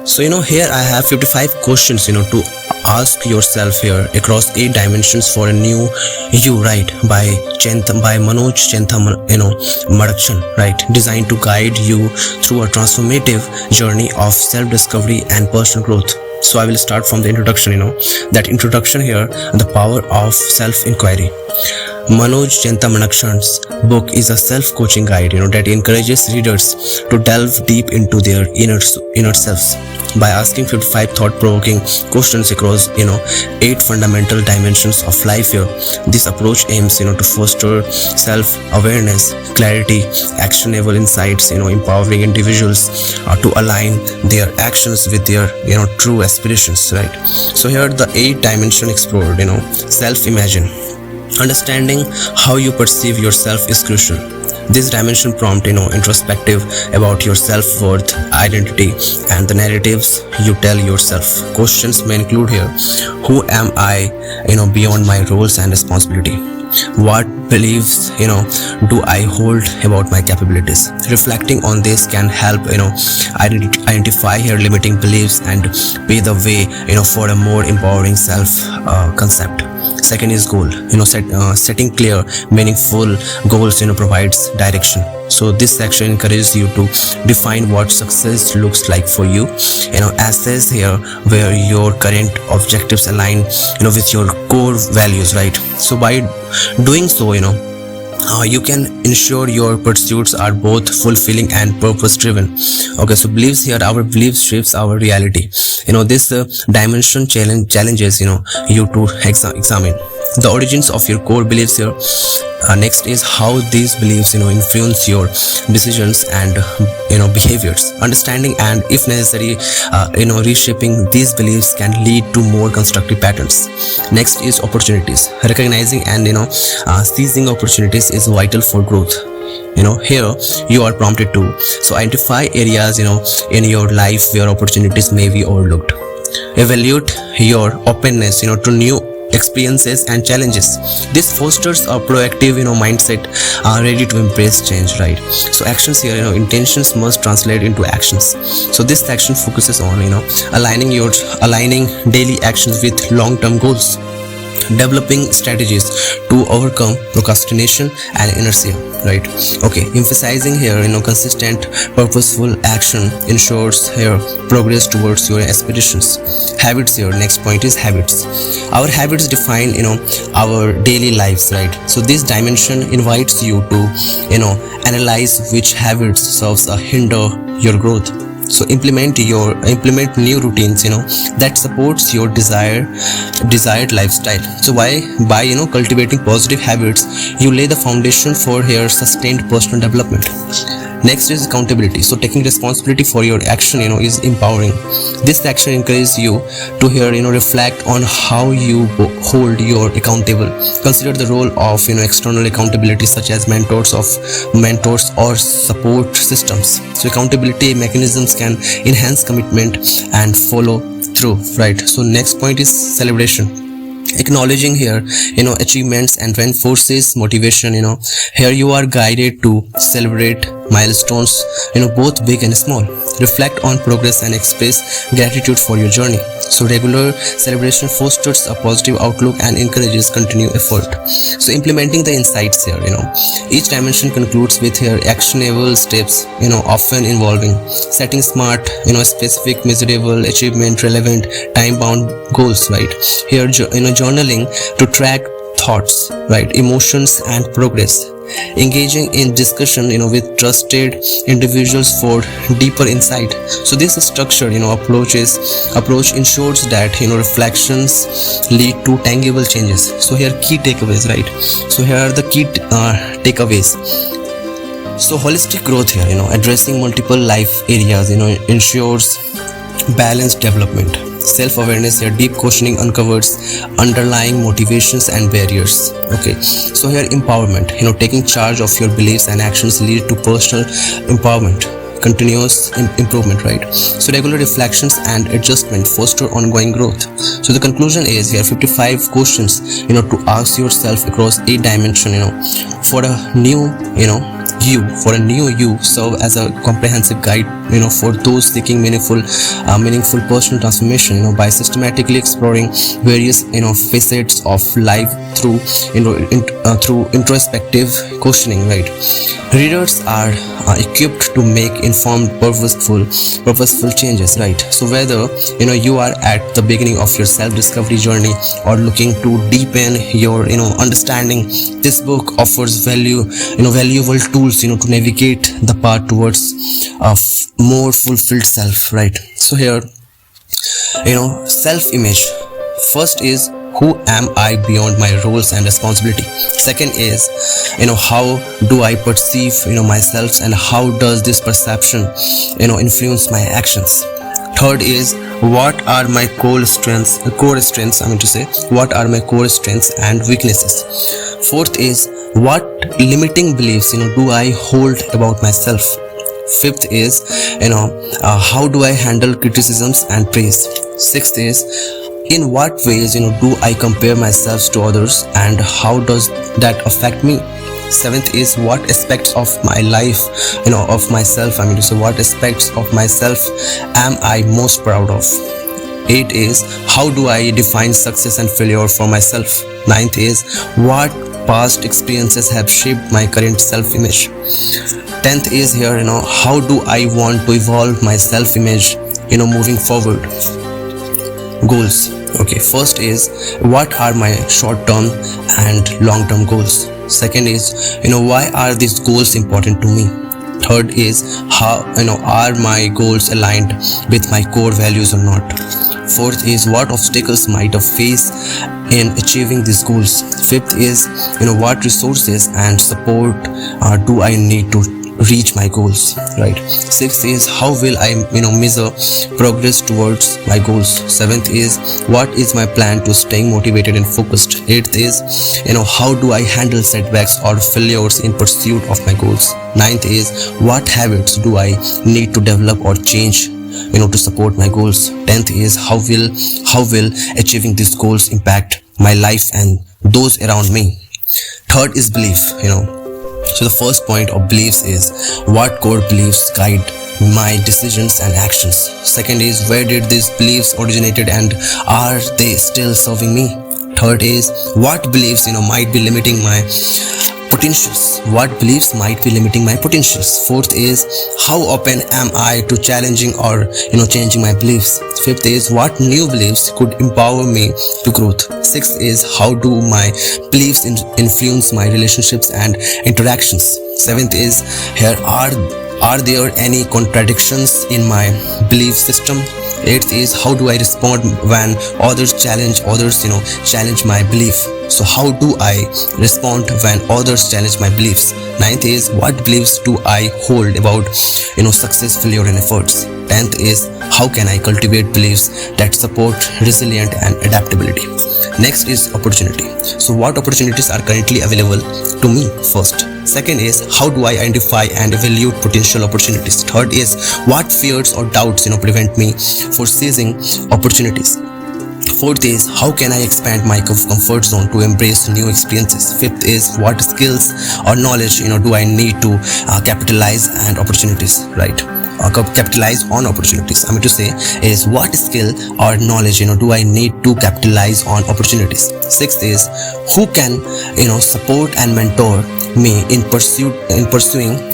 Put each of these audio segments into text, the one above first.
So here I have 55 questions to ask yourself here across 8 dimensions for a new you, right? By Manoj Chenthamarakshan, right? Designed to guide you through a transformative journey of self-discovery and personal growth. So I will start from the introduction. That introduction here, the power of self-inquiry. Manoj Chenthamarakshan's book is a self-coaching guide that encourages readers to delve deep into their inner selves by asking 55 thought-provoking questions across 8 fundamental dimensions of life here. This approach aims to foster self-awareness, clarity, actionable insights, empowering individuals to align their actions with their true aspirations, right? So here the 8 dimension explored. Self-imagine. Understanding how you perceive yourself is crucial. This dimension prompt introspective about your self-worth, identity, and the narratives you tell yourself. Questions may include here: who am I beyond my roles and responsibility? What beliefs do I hold about my capabilities? Reflecting on this can help identify your limiting beliefs and pave the way for a more empowering self concept. Second is goal. Setting clear, meaningful goals provides direction. So this section encourages you to define what success looks like for you. Assess here where your current objectives align with your core values, right? So by doing so, you can ensure your pursuits are both fulfilling and purpose driven. Okay, so beliefs here, our beliefs shapes our reality. This dimension challenges you to examine the origins of your core beliefs here. Next is how these beliefs influence your decisions and behaviors. Understanding and, if necessary, reshaping these beliefs can lead to more constructive patterns. Next is opportunities. Recognizing and seizing opportunities is vital for growth. Here you are prompted to identify areas in your life where opportunities may be overlooked. Evaluate your openness to new experiences and challenges. This fosters a proactive mindset, ready to embrace change, right? So actions here, intentions must translate into actions. So this section focuses on aligning daily actions with long-term goals, developing strategies to overcome procrastination and inertia, right? Okay, emphasizing here consistent purposeful action ensures here progress towards your aspirations. Habits here, next point is habits. Our habits define our daily lives, right? So this dimension invites you to analyze which habits serves or hinder your growth. So implement new routines that supports your desired lifestyle. So by cultivating positive habits, you lay the foundation for your sustained personal development. Next is accountability. So taking responsibility for your action is empowering. This section encourages you to reflect on how you hold your accountable. Consider the role of external accountability such as mentors or support systems. So accountability mechanisms can enhance commitment and follow through, right? So next point is celebration. Acknowledging here achievements and reinforces motivation. Here you are guided to celebrate milestones both big and small. Reflect on progress and express gratitude for your journey. So regular celebration fosters a positive outlook and encourages continued effort. So implementing the insights here, each dimension concludes with here actionable steps, often involving setting smart, specific, measurable, achievement relevant, time bound goals, right? Here journaling to track thoughts, right, emotions and progress. Engaging in discussion with trusted individuals for deeper insight. So this structure approach ensures that reflections lead to tangible changes. So here key takeaways, right? So here are the key takeaways. So holistic growth here, addressing multiple life areas ensures balanced development. Self-awareness here, deep questioning uncovers underlying motivations and barriers. Okay, so here empowerment, taking charge of your beliefs and actions lead to personal empowerment, continuous improvement, right? So regular reflections and adjustment foster ongoing growth. So the conclusion is here 55 questions to ask yourself across 8 dimensions for a new you serve as a comprehensive guide, for those seeking meaningful personal transformation, by systematically exploring various, facets of life through, through introspective questioning, right? Readers are equipped to make informed, purposeful changes, right? So whether, you are at the beginning of your self-discovery journey or looking to deepen your, understanding, this book offers valuable tools, to navigate the path towards a more fulfilled self, right? So here, self-image. First is, who am I beyond my roles and responsibility? Second is, how do I perceive, myself, and how does this perception, influence my actions? Third is, what are my core strengths, what are my core strengths and weaknesses? Fourth is, what limiting beliefs, do I hold about myself? Fifth is, how do I handle criticisms and praise? Sixth is, in what ways, do I compare myself to others, and how does that affect me? Seventh is, what aspects of my life, of myself, what aspects of myself am I most proud of? Eighth is, how do I define success and failure for myself? Ninth is, what past experiences have shaped my current self-image? 10th is here, how do I want to evolve my self-image, moving forward? Goals. Okay, first is, what are my short-term and long-term goals? Second is, why are these goals important to me? Third is, how, are my goals aligned with my core values or not? Fourth is, what obstacles might I face in achieving these goals? Fifth is, what resources and support do I need to reach my goals, right? Sixth is, how will I measure progress towards my goals? Seventh is, what is my plan to staying motivated and focused? Eighth is, how do I handle setbacks or failures in pursuit of my goals? Ninth is, what habits do I need to develop or change, to support my goals? 10th is, how will achieving these goals impact my life and those around me? Third is belief. So the first point of beliefs is, what core beliefs guide my decisions and actions? Second is, where did these beliefs originated and are they still serving me? Third is, what beliefs might be limiting my potentials? What beliefs might be limiting my potentials? Fourth is, how open am I to challenging or changing my beliefs? Fifth is, what new beliefs could empower me to growth? Sixth is, how do my beliefs influence my relationships and interactions? Seventh is, here are there any contradictions in my belief system? Eighth is, how do I respond when others challenge my belief? So how do I respond when others challenge my beliefs? Ninth is, what beliefs do I hold about success, failure and efforts? 10th is, how can I cultivate beliefs that support resilience and adaptability? Next is opportunity. So what opportunities are currently available to me? First. Second is, how do I identify and evaluate potential opportunities? Third is, what fears or doubts prevent me for seizing opportunities? Fourth is, how can I expand my comfort zone to embrace new experiences? Fifth is, what skills or knowledge do I need to capitalize on opportunities, right? Capitalize on opportunities. I mean to say is, what skill or knowledge do I need to capitalize on opportunities? Sixth is, who can support and mentor me in pursuing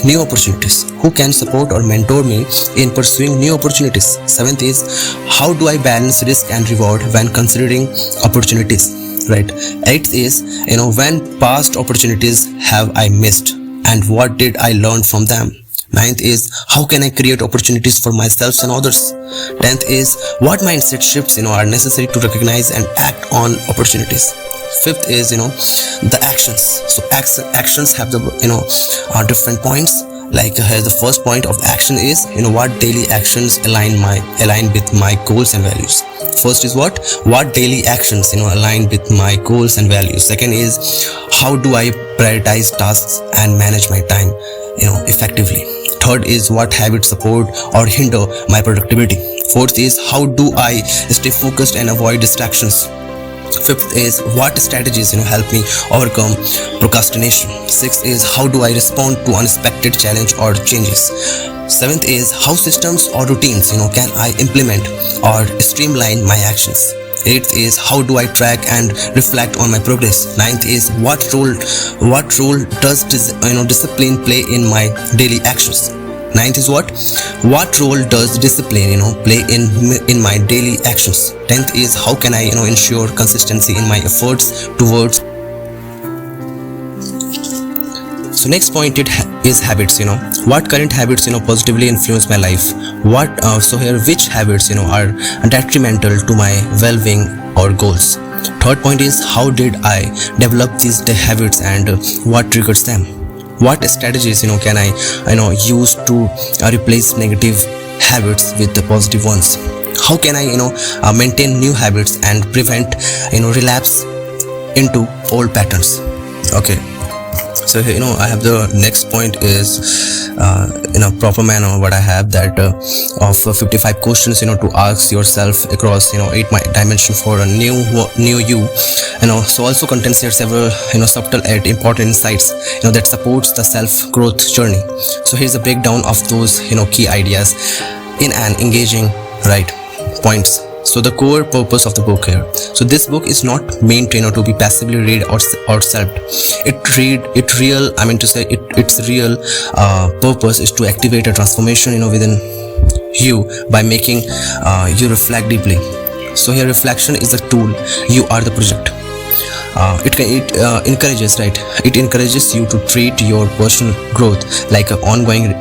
new opportunities? Who can support or mentor me in pursuing new opportunities? Seventh is, how do I balance risk and reward when considering opportunities, right? Eighth is, when past opportunities have I missed and what did I learn from them? Ninth is, how can I create opportunities for myself and others? 10th is, what mindset shifts are necessary to recognize and act on opportunities? Fifth is the actions. So actions have the different points. Like here the first point of action is what daily actions align with my goals and values. First is what daily actions align with my goals and values. Second is, how do I prioritize tasks and manage my time effectively? Third is, what habits support or hinder my productivity? Fourth is, how do I stay focused and avoid distractions? Fifth is what strategies help me overcome procrastination. Sixth is how do I respond to unexpected challenge or changes. Seventh is how systems or routines can I implement or streamline my actions. Eighth is how do I track and reflect on my progress. Ninth is what role does discipline play in my daily actions. Ninth is what role does discipline play in my daily actions. 10th is how can I ensure consistency in my efforts towards. So next point is habits. What current habits positively influence my life. So here which habits are detrimental to my well-being or goals. Third point is how did I develop these habits and what triggers them. What strategies can I use to replace negative habits with the positive ones. How can I maintain new habits and prevent relapse into old patterns. Okay, so I have the next point is in a proper manner what I have that of 55 questions to ask yourself across 8 dimensions for a new you. So also contains here several subtle and important insights that supports the self growth journey. So here's a breakdown of those key ideas in an engaging points. So the core purpose of the book here. So this book is not meant to be passively read or served. Its real purpose is to activate a transformation within you by making you reflect deeply. So here reflection is the tool, you are the project. It encourages you to treat your personal growth like an ongoing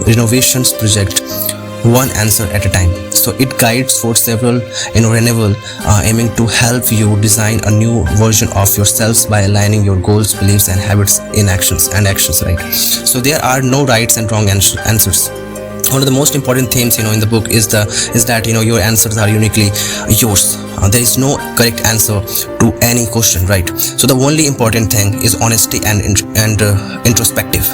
renovations project, one answer at a time. So it guides for several renewal, aiming to help you design a new version of yourselves by aligning your goals, beliefs and habits in actions. So there are no rights and wrong answers. One of the most important themes in the book is that your answers are uniquely yours. There is no correct answer to any question, so the only important thing is honesty and introspective.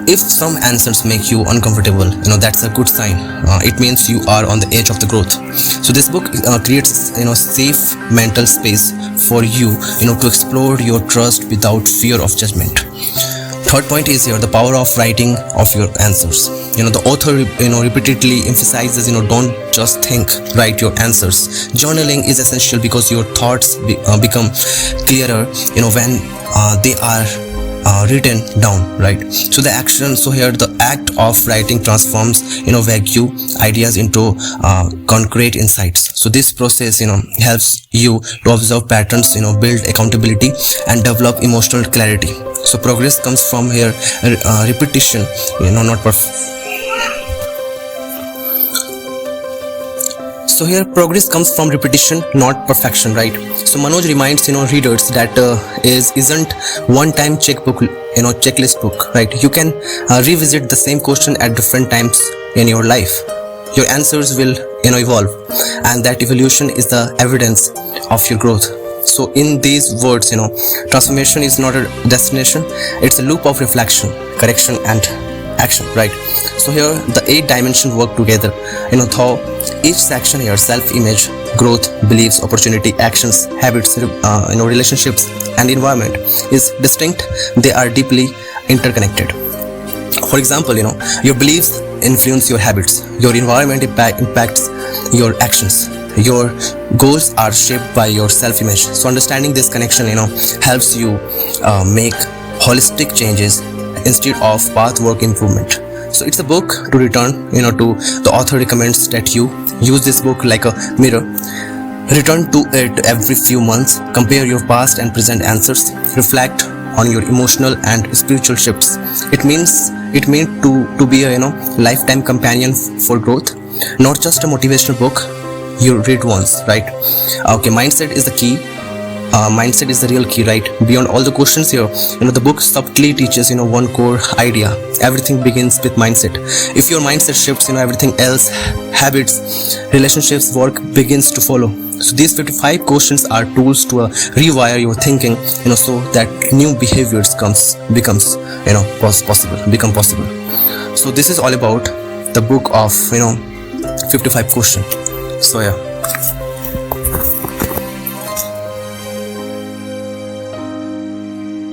If some answers make you uncomfortable, that's a good sign. It means you are on the edge of the growth. So this book creates safe mental space for you to explore your trust without fear of judgment. Third point is here the power of writing of your answers. The author repeatedly emphasizes don't just think, write your answers. Journaling is essential because your thoughts become clearer when they are written down. So the act of writing transforms vague ideas into concrete insights. So this process helps you to observe patterns, build accountability and develop emotional clarity. So progress comes from here repetition, not So here progress comes from repetition, not perfection, So Manoj reminds readers that isn't one-time checklist book, You can revisit the same question at different times in your life. Your answers will evolve, and that evolution is the evidence of your growth. So in these words, transformation is not a destination; it's a loop of reflection, correction, and action. So here the 8 dimensions work together. Through each section here: self-image, growth, beliefs, opportunity, actions, habits, relationships, and environment is distinct. They are deeply interconnected. For example, your beliefs influence your habits. Your environment impacts your actions. Your goals are shaped by your self-image. So understanding this connection helps you make holistic changes instead of pathwork improvement. So it's a book to return to. The author recommends that you use this book like a mirror. Return to it every few months, compare your past and present answers, reflect on your emotional and spiritual shifts. It means to be a lifetime companion for growth, not just a motivational book you read once. Okay, mindset is the key. Mindset is the real key. Beyond all the questions here, the book subtly teaches one core idea. Everything begins with mindset. If your mindset shifts, everything else, habits, relationships, work begins to follow. So these 55 questions are tools to rewire your thinking, so that new behaviors become possible. So this is all about the book of 55 questions. So yeah.